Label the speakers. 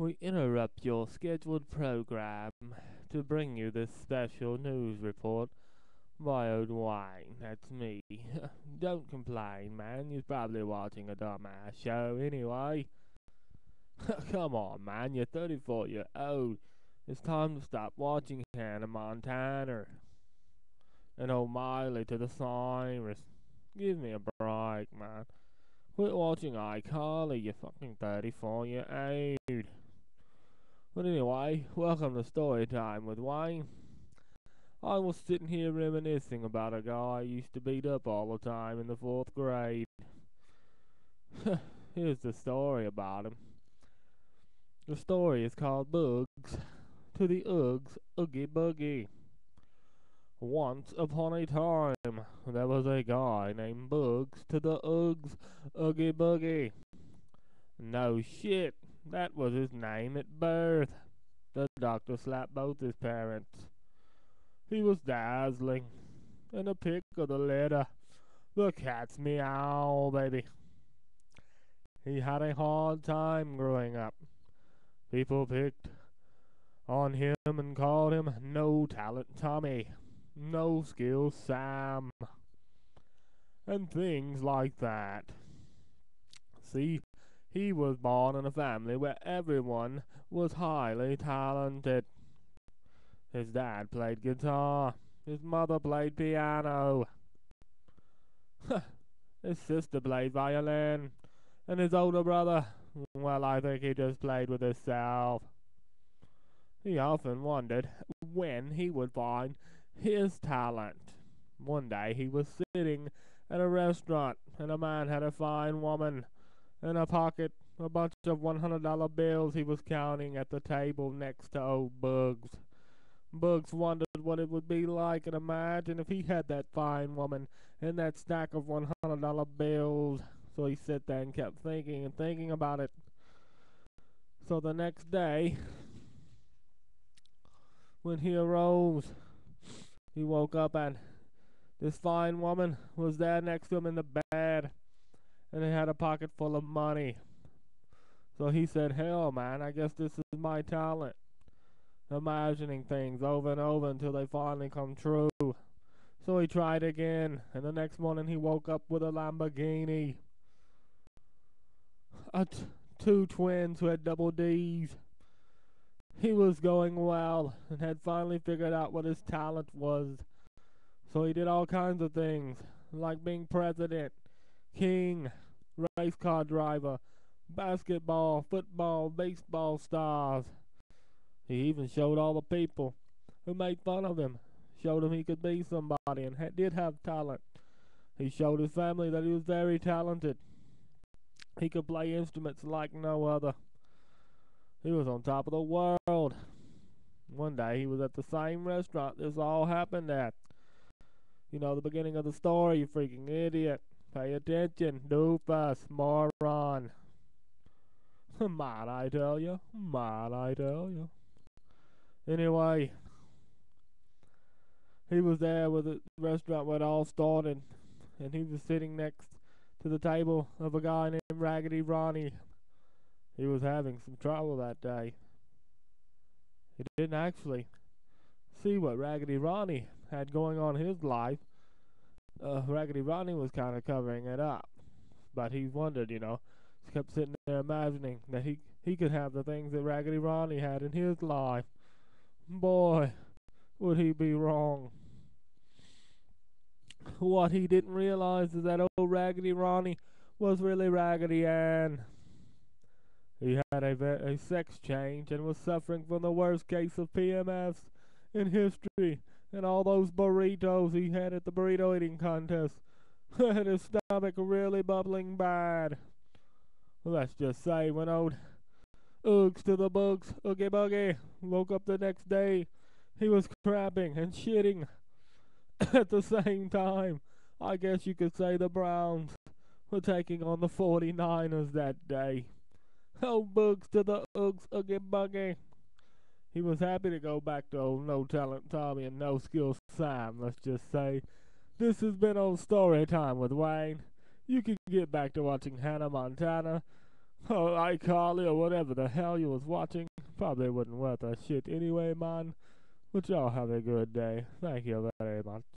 Speaker 1: We interrupt your scheduled program to bring you this special news report by old Wayne. That's me. Don't complain, man. You're probably watching a dumbass show anyway. Come on, man. You're 34 years old. It's time to stop watching Hannah Montana and O'Malley to the Cyrus. Give me a break, man. Quit watching iCarly, you fucking 34 year old. But anyway, welcome to Story Time with Wayne. I was sitting here reminiscing about a guy I used to beat up all the time in the 4th grade. Here's the story about him. The story is called Boogs to the Oogs, Oogie Boogie. Once upon a time, there was a guy named Boogs to the Oogs, Oogie Boogie. No shit, that was his name at birth. The doctor slapped both his parents. He was dazzling, and a pick of the litter. The cat's meow, baby. He had a hard time growing up. People picked on him and called him No Talent Tommy, No Skills Sam, and things like that. See, he was born in a family where everyone was highly talented. His dad played guitar, his mother played piano, his sister played violin, and his older brother, well, I think he just played with himself. He often wondered when he would find his talent. One day he was sitting at a restaurant, and a man had a fine woman in a pocket, a bunch of $100 bills he was counting at the table next to old Bugs. Bugs wondered what it would be like, and imagine if he had that fine woman and that stack of $100 bills. So he sat there and kept thinking and thinking about it. So the next day, when he arose, he woke up and this fine woman was there next to him in the bed, and he had a pocket full of money. So he said, hell, man, I guess this is my talent. Imagining things over and over until they finally come true. So he tried again, and the next morning he woke up with a Lamborghini. Two twins who had double D's. He was going well and had finally figured out what his talent was. So he did all kinds of things, like being president, king, race car driver, basketball, football, baseball stars. He even showed all the people who made fun of him, showed him he could be somebody and did have talent. He showed his family that he was very talented. He could play instruments like no other. He was on top of the world. One day he was at the same restaurant this all happened at. You know the beginning of the story, you freaking idiot. Pay attention, doofus, moron. Might I tell you? Might I tell you? Anyway, he was there with the restaurant where it all started, and he was sitting next to the table of a guy named Raggedy Ronnie. He was having some trouble that day. He didn't actually see what Raggedy Ronnie had going on in his life. Raggedy Ronnie was kind of covering it up, but he wondered, he kept sitting there imagining that he could have the things that Raggedy Ronnie had in his life. Boy, would he be wrong. What he didn't realize is that old Raggedy Ronnie was really Raggedy Ann. He had a sex change and was suffering from the worst case of PMS in history, and all those burritos he had at the burrito eating contest had his stomach really bubbling bad. Let's just say when old Oogs to the Boogs, Oogie Boogie, woke up the next day, he was crapping and shitting at the same time. I guess you could say the Browns were taking on the 49ers that day. Oh, Boogs to the Oogs, Oogie Boogie. He was happy to go back to old No Talent Tommy and No Skills Sam, let's just say. This has been old Story Time with Wayne. You can get back to watching Hannah Montana Oh, iCarly or whatever the hell you was watching. Probably wasn't worth a shit anyway, man. But y'all have a good day. Thank you very much.